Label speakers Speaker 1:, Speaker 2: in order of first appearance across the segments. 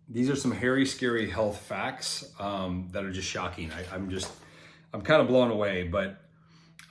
Speaker 1: These are some hairy, scary health facts that are just shocking. I'm kind of blown away, but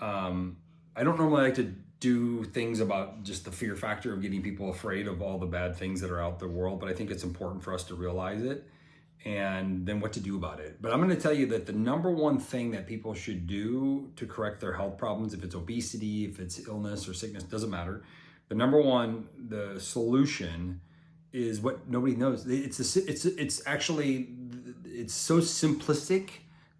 Speaker 1: I don't normally like to do things about just the fear factor of getting people afraid of all the bad things that are out in the world, but I think it's important for us to realize it and then what to do about it. But I'm going to tell you that the number one thing that people should do to correct their health problems, if it's obesity, if it's illness or sickness, doesn't matter. The number one, the solution is what nobody knows. It's actually, it's so simplistic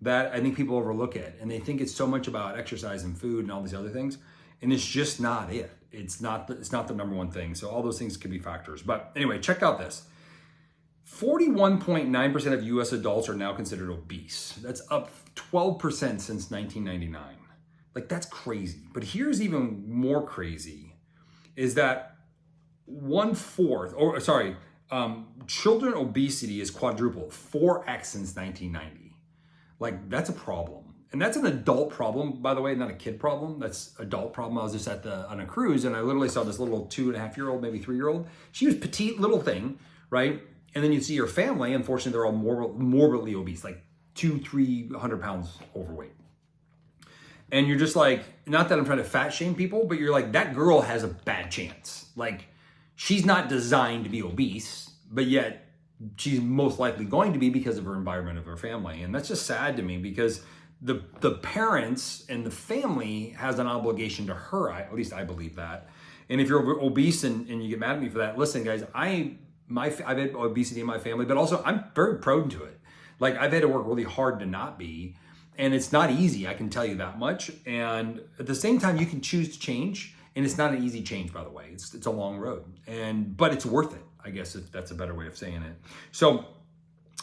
Speaker 1: that I think people overlook it, and they think it's so much about exercise and food and all these other things, and it's just not it. It's not the number one thing. So all those things could be factors. But anyway, check out this. 41.9% of US adults are now considered obese. That's up 12% since 1999. Like, that's crazy. But here's even more crazy, is that children obesity is quadrupled, 4x since 1990. Like, that's a problem. And that's an adult problem, by the way, not a kid problem. That's adult problem. I was just on a cruise, and I literally saw this little 2.5-year-old, maybe 3-year-old. She was petite little thing, right? And then you see her family, unfortunately, they're all morbidly obese, like 200-300 pounds overweight. And you're just like, not that I'm trying to fat shame people, but you're like, that girl has a bad chance. Like, she's not designed to be obese, but yet she's most likely going to be because of her environment, of her family. And that's just sad to me, because the parents and the family has an obligation to her. At least I believe that. And if you're obese and you get mad at me for that, listen, guys, I've had obesity in my family, but also I'm very prone to it. Like, I've had to work really hard to not be, and it's not easy, I can tell you that much. And at the same time, you can choose to change, and it's not an easy change, by the way. It's a long road, but it's worth it, I guess, if that's a better way of saying it. So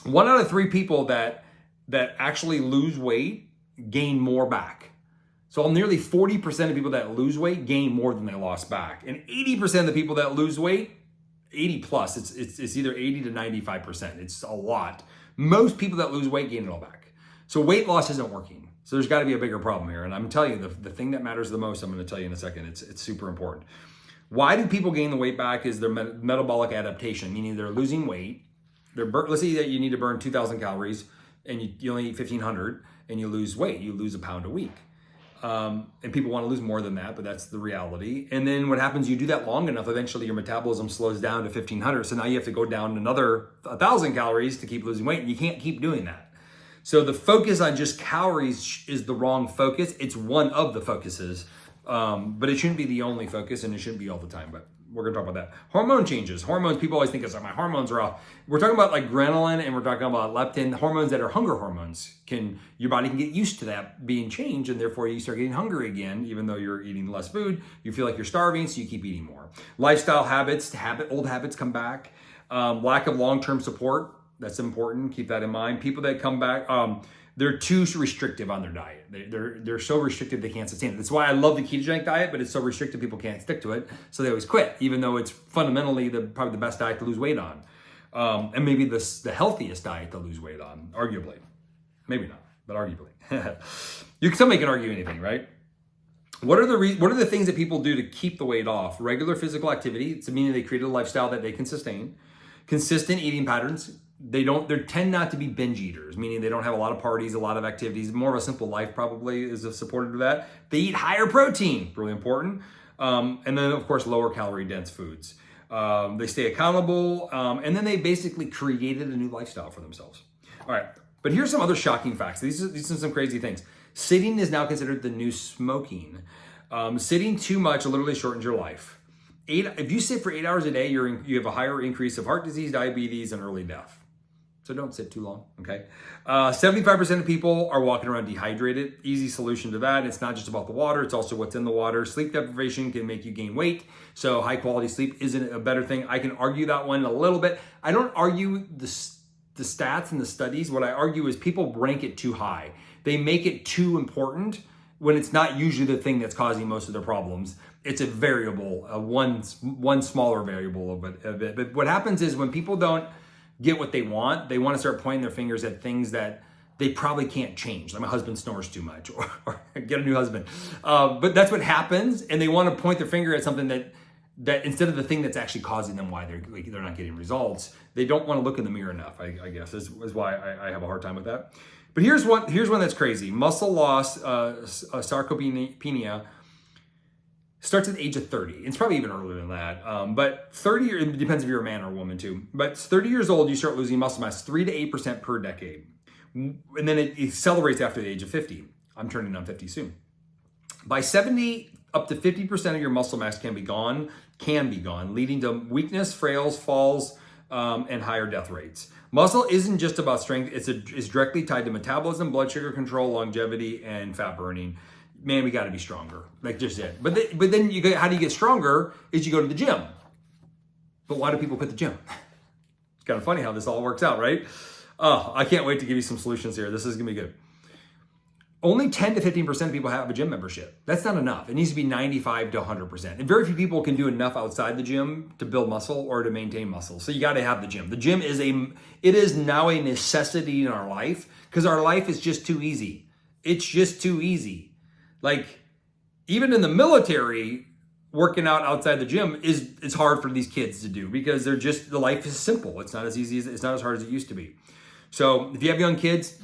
Speaker 1: 1 out of 3 people that actually lose weight gain more back. So nearly 40% of people that lose weight gain more than they lost back. And 80% of the people that lose weight, 80 plus, it's either 80 to 95%. It's a lot. Most people that lose weight gain it all back. So weight loss isn't working. So there's got to be a bigger problem here. And I'm telling you, the thing that matters the most, I'm going to tell you in a second, it's super important. Why do people gain the weight back is their metabolic adaptation, meaning they're losing weight. Let's say that you need to burn 2,000 calories and you only eat 1,500 and you lose weight. You lose a pound a week. And people want to lose more than that, but that's the reality. And then what happens, you do that long enough, eventually your metabolism slows down to 1,500. So now you have to go down another 1,000 calories to keep losing weight, and you can't keep doing that. So the focus on just calories is the wrong focus. It's one of the focuses, but it shouldn't be the only focus, and it shouldn't be all the time, but we're going to talk about that. Hormone changes. Hormones, people always think it's like, my hormones are off. We're talking about like ghrelin, and we're talking about leptin, hormones that are hunger hormones. Your body can get used to that being changed, and therefore you start getting hungry again, even though you're eating less food. You feel like you're starving, so you keep eating more. Lifestyle habits, old habits come back. Lack of long-term support, that's important. Keep that in mind. People that come back, they're too restrictive on their diet. They're so restrictive they can't sustain it. That's why I love the ketogenic diet, but it's so restrictive people can't stick to it, so they always quit, even though it's fundamentally probably the best diet to lose weight on, and maybe the healthiest diet to lose weight on, arguably. Maybe not, but arguably. You can still make an argue anything, right? What are the things that people do to keep the weight off? Regular physical activity, it's meaning they create a lifestyle that they can sustain. Consistent eating patterns. They tend not to be binge eaters, meaning they don't have a lot of parties, a lot of activities. More of a simple life probably is supportive of that. They eat higher protein, really important. And then, of course, lower calorie dense foods. They stay accountable. And then they basically created a new lifestyle for themselves. All right, but here's some other shocking facts. These are some crazy things. Sitting is now considered the new smoking. Sitting too much literally shortens your life. If you sit for 8 hours a day, you have a higher increase of heart disease, diabetes, and early death. So don't sit too long, okay? 75% of people are walking around dehydrated. Easy solution to that. It's not just about the water, it's also what's in the water. Sleep deprivation can make you gain weight, so high quality sleep isn't a better thing. I can argue that one a little bit. I don't argue the stats and the studies. What I argue is people rank it too high. They make it too important when it's not usually the thing that's causing most of their problems. It's a variable, one smaller variable of it. But what happens is when people don't get what they want to start pointing their fingers at things that they probably can't change. Like, my husband snores too much, or get a new husband. But that's what happens, and they want to point their finger at something that that instead of the thing that's actually causing them why they're not getting results, they don't want to look in the mirror enough, I guess, is why I have a hard time with that. But here's one that's crazy. Muscle loss, sarcopenia, starts at the age of 30. It's probably even earlier than that. But 30, it depends if you're a man or a woman too. But 30 years old, you start losing muscle mass 3 to 8% per decade. And then it accelerates after the age of 50. I'm turning on 50 soon. By 70, up to 50% of your muscle mass can be gone, leading to weakness, frails, falls, and higher death rates. Muscle isn't just about strength. It's directly tied to metabolism, blood sugar control, longevity, and fat burning. Man, we got to be stronger. Like just it. But then how do you get stronger? Is you go to the gym. But why do people quit the gym? It's kind of funny how this all works out, right? Oh, I can't wait to give you some solutions here. This is gonna be good. Only 10 to 15% of people have a gym membership. That's not enough. It needs to be 95 to 100%. And very few people can do enough outside the gym to build muscle or to maintain muscle. So you got to have the gym. The gym is now a necessity in our life because our life is just too easy. It's just too easy. Like even in the military, working out outside the gym it's hard for these kids to do because the life is simple. It's not as easy it's not as hard as it used to be. So if you have young kids,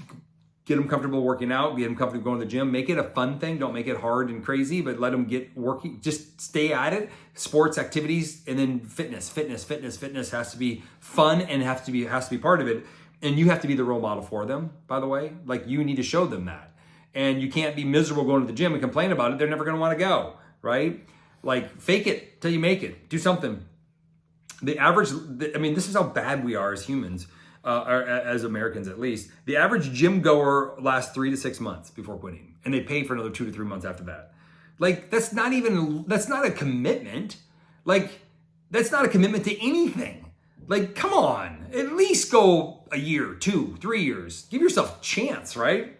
Speaker 1: get them comfortable working out, get them comfortable going to the gym, make it a fun thing. Don't make it hard and crazy, but let them get working, just stay at it. Sports, activities, and then fitness has to be fun and has to be part of it. And you have to be the role model for them, by the way. Like you need to show them that. And you can't be miserable going to the gym and complain about it. They're never going to want to go, right? Like fake it till you make it. Do something. This is how bad we are as humans. Or as Americans at least, the average gym goer lasts 3 to 6 months before quitting, and they pay for another 2 to 3 months after that. Like that's not a commitment. Like that's not a commitment to anything. Like come on, at least go a year, 2, 3 years. Give yourself a chance, right?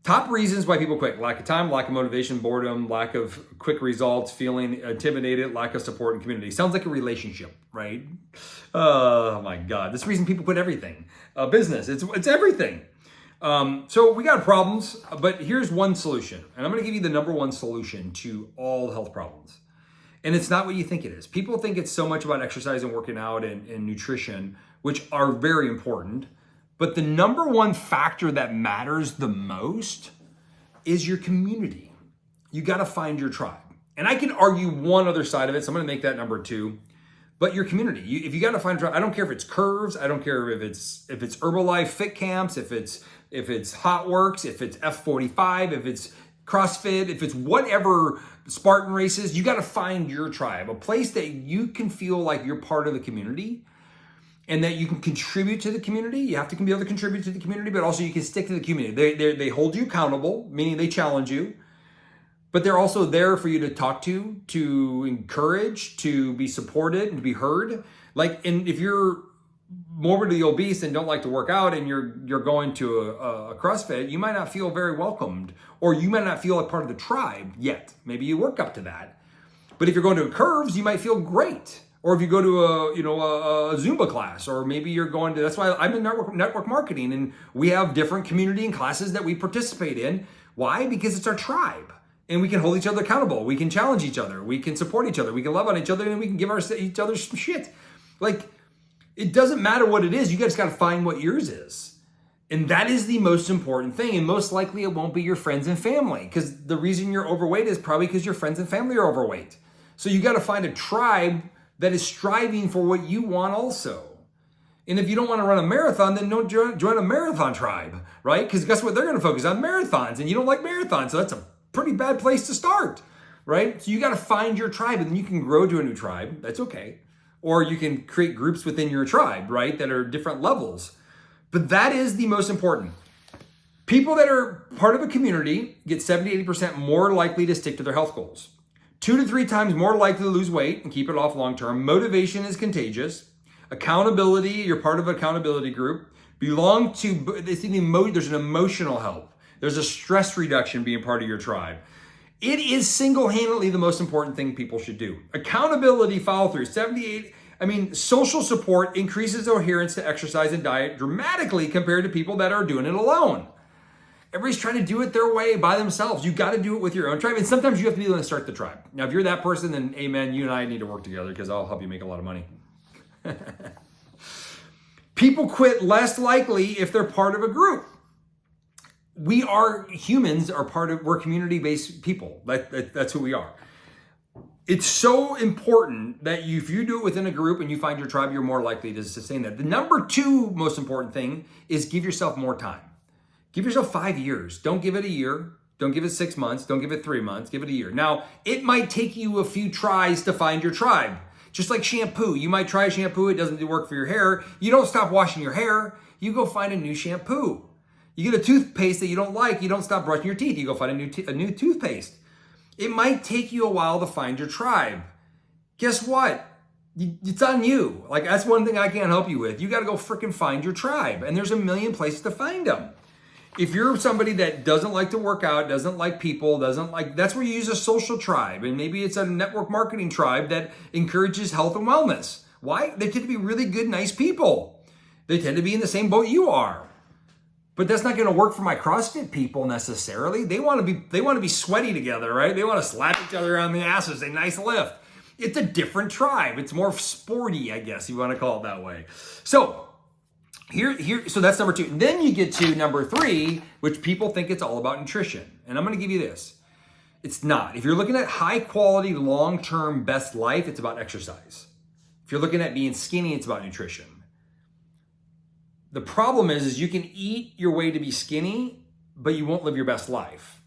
Speaker 1: Top reasons why people quit: lack of time, lack of motivation, boredom, lack of quick results, feeling intimidated, lack of support and community. Sounds like a relationship, right? Oh my God. This is the reason people quit everything. Business, it's everything. So we got problems, but here's one solution. And I'm going to give you the number one solution to all health problems. And it's not what you think it is. People think it's so much about exercise and working out and nutrition, which are very important. But the number one factor that matters the most is your community. You got to find your tribe. And I can argue one other side of it, so I'm going to make that number 2. But your community, if you got to find a tribe, I don't care if it's Curves, I don't care if it's Herbalife Fit Camps, if it's Hotworks, if it's F45, if it's CrossFit, if it's whatever Spartan races, you got to find your tribe, a place that you can feel like you're part of the community. And that you can contribute to the community. You have to be able to contribute to the community, but also you can stick to the community. They hold you accountable, meaning they challenge you, but they're also there for you to talk to encourage, to be supported, and to be heard. Like, and if you're morbidly obese and don't like to work out, and you're going to a CrossFit, you might not feel very welcomed, or you might not feel like part of the tribe yet. Maybe you work up to that. But if you're going to Curves, you might feel great. Or if you go to a Zumba class, or maybe you're going to, that's why I'm in network marketing, and we have different community and classes that we participate in. Why? Because it's our tribe, and we can hold each other accountable. We can challenge each other. We can support each other. We can love on each other, and we can give each other some shit. Like, it doesn't matter what it is. You guys got to find what yours is. And that is the most important thing. And most likely it won't be your friends and family, because the reason you're overweight is probably because your friends and family are overweight. So you got to find a tribe that is striving for what you want also. And if you don't want to run a marathon, then don't join a marathon tribe, right? Because guess what? They're going to focus on marathons, and you don't like marathons. So that's a pretty bad place to start, right? So you got to find your tribe, and then you can grow to a new tribe. That's okay. Or you can create groups within your tribe, right? That are different levels. But that is the most important. People that are part of a community get 70, 80% more likely to stick to their health goals. 2 to 3 times more likely to lose weight and keep it off long term. Motivation is contagious. Accountability, you're part of an accountability group. There's an emotional help. There's a stress reduction being part of your tribe. It is single-handedly the most important thing people should do. Accountability, follow through. Social support increases adherence to exercise and diet dramatically compared to people that are doing it alone. Everybody's trying to do it their way by themselves. You got to do it with your own tribe. And sometimes you have to be able to start the tribe. Now, if you're that person, then amen, you and I need to work together because I'll help you make a lot of money. People quit less likely if they're part of a group. Humans are we're community-based people. That's who we are. It's so important that if you do it within a group and you find your tribe, you're more likely to sustain that. The number 2 most important thing is give yourself more time. Give yourself 5 years. Don't give it a year. Don't give it 6 months. Don't give it 3 months. Give it a year. Now, it might take you a few tries to find your tribe. Just like shampoo. You might try a shampoo. It doesn't work for your hair. You don't stop washing your hair. You go find a new shampoo. You get a toothpaste that you don't like. You don't stop brushing your teeth. You go find a new toothpaste. It might take you a while to find your tribe. Guess what? It's on you. Like, that's one thing I can't help you with. You got to go freaking find your tribe. And there's a million places to find them. If you're somebody that doesn't like to work out, doesn't like people, that's where you use a social tribe. And maybe it's a network marketing tribe that encourages health and wellness. Why? They tend to be really good, nice people. They tend to be in the same boat you are. But that's not going to work for my CrossFit people necessarily. They want to be sweaty together, right? They want to slap each other on the asses, a nice lift. It's a different tribe. It's more sporty, I guess you want to call it that way. So so that's number 2. And then you get to number 3, which people think it's all about nutrition. And I'm going to give you this. It's not. If you're looking at high quality, long-term best life, it's about exercise. If you're looking at being skinny, it's about nutrition. The problem is you can eat your way to be skinny, but you won't live your best life.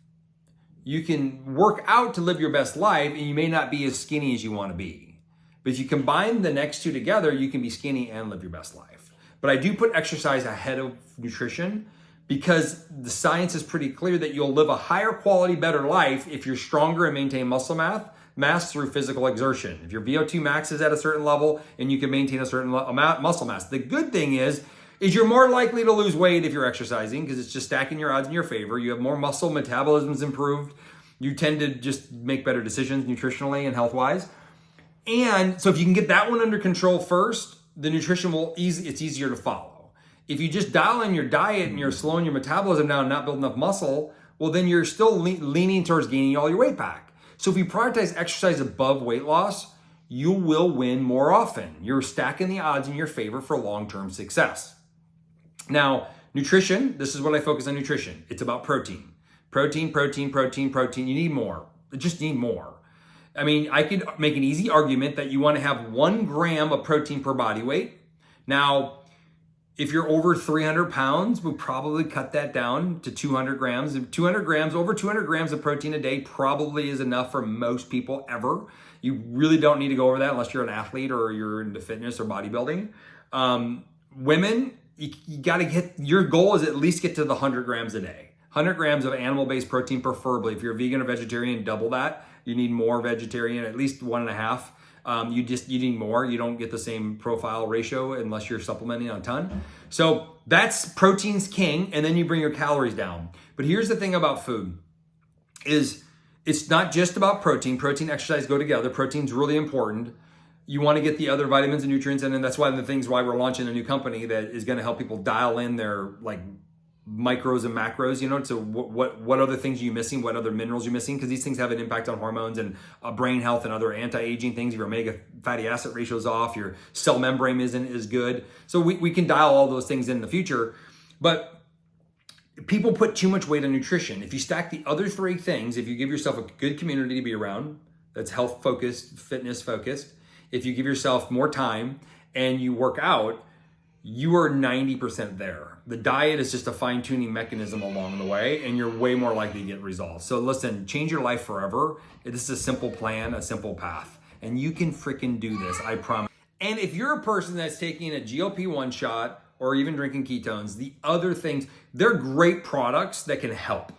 Speaker 1: You can work out to live your best life, and you may not be as skinny as you want to be. But if you combine the next 2 together, you can be skinny and live your best life. But I do put exercise ahead of nutrition because the science is pretty clear that you'll live a higher quality, better life if you're stronger and maintain muscle mass through physical exertion. If your VO2 max is at a certain level and you can maintain a certain muscle mass. The good thing is you're more likely to lose weight if you're exercising because it's just stacking your odds in your favor. You have more muscle, metabolism's improved. You tend to just make better decisions nutritionally and health-wise. And so if you can get that one under control first, the nutrition it's easier to follow. If you just dial in your diet and you're slowing your metabolism down and not building enough muscle, well, then you're still leaning towards gaining all your weight back. So if you prioritize exercise above weight loss, you will win more often. You're stacking the odds in your favor for long-term success. Now, nutrition, this is what I focus on nutrition. It's about protein. Protein. You need more. You just need more. I mean, I could make an easy argument that you want to have 1 gram of protein per body weight. Now, if you're over 300 pounds, we'll probably cut that down to 200 grams. Over 200 grams of protein a day probably is enough for most people ever. You really don't need to go over that unless you're an athlete or you're into fitness or bodybuilding. Women, you got to your goal is at least get to the 100 grams a day. 100 grams of animal-based protein preferably. If you're a vegan or vegetarian, double that. You need more vegetarian, at least 1.5. You need more. You don't get the same profile ratio unless you're supplementing on a ton. So that's protein's king, and then you bring your calories down. But here's the thing about food is it's not just about protein. Protein, exercise go together. Protein's really important. You want to get the other vitamins and nutrients, and then that's one of the things why we're launching a new company that is going to help people dial in their micros and macros, so what other things are you missing, what other minerals you're missing, because these things have an impact on hormones and brain health and other anti-aging things. Your omega fatty acid ratio is off, your cell membrane isn't as good. So we can dial all those things in the future. But people put too much weight on nutrition. If you stack the other 3 things, if you give yourself a good community to be around, that's health focused, fitness focused, if you give yourself more time and you work out, you are 90% there. The diet is just a fine-tuning mechanism along the way, and you're way more likely to get results. So listen, change your life forever. This is a simple plan, a simple path, and you can freaking do this, I promise. And if you're a person that's taking a GLP-1 shot or even drinking ketones, the other things, they're great products that can help.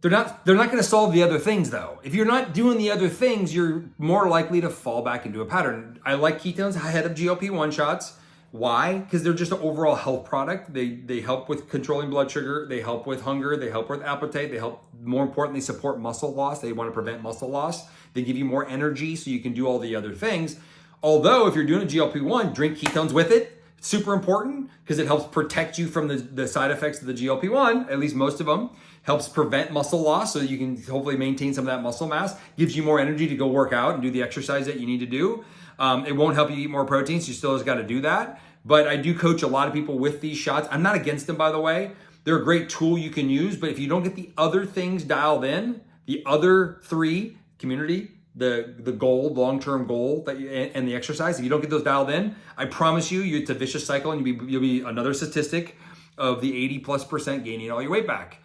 Speaker 1: They're not going to solve the other things though. If you're not doing the other things, you're more likely to fall back into a pattern. I like ketones ahead of GLP-1 shots. Why? Because they're just an overall health product. They help with controlling blood sugar. They help with hunger. They help with appetite. They help, more importantly, support muscle loss. They want to prevent muscle loss. They give you more energy so you can do all the other things. Although if you're doing a GLP-1, drink ketones with it. super important because it helps protect you from the side effects of the GLP-1, at least most of them. Helps prevent muscle loss so that you can hopefully maintain some of that muscle mass. Gives you more energy to go work out and do the exercise that you need to do. It won't help you eat more protein, so you still has got to do that. But I do coach a lot of people with these shots. I'm not against them, by the way. They're a great tool you can use, but if you don't get the other things dialed in, the other three, community, the goal, long-term goal and the exercise, if you don't get those dialed in, I promise you, it's a vicious cycle and you'll be another statistic of the 80+% gaining all your weight back.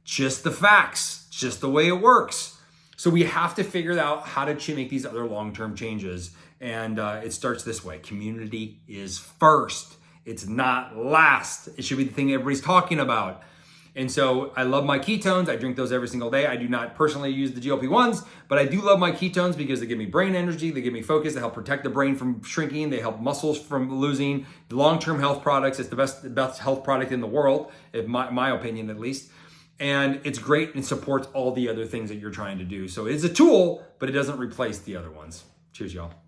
Speaker 1: Just the facts, just the way it works. So we have to figure out how to make these other long-term changes. And it starts this way. Community is first. It's not last. It should be the thing everybody's talking about. And so I love my ketones. I drink those every single day. I do not personally use the GLP-1s, but I do love my ketones because they give me brain energy. They give me focus. They help protect the brain from shrinking. They help muscles from losing. Long-term health products. It's the best health product in the world, in my opinion at least. And it's great and supports all the other things that you're trying to do. So it's a tool, but it doesn't replace the other ones. Cheers, y'all.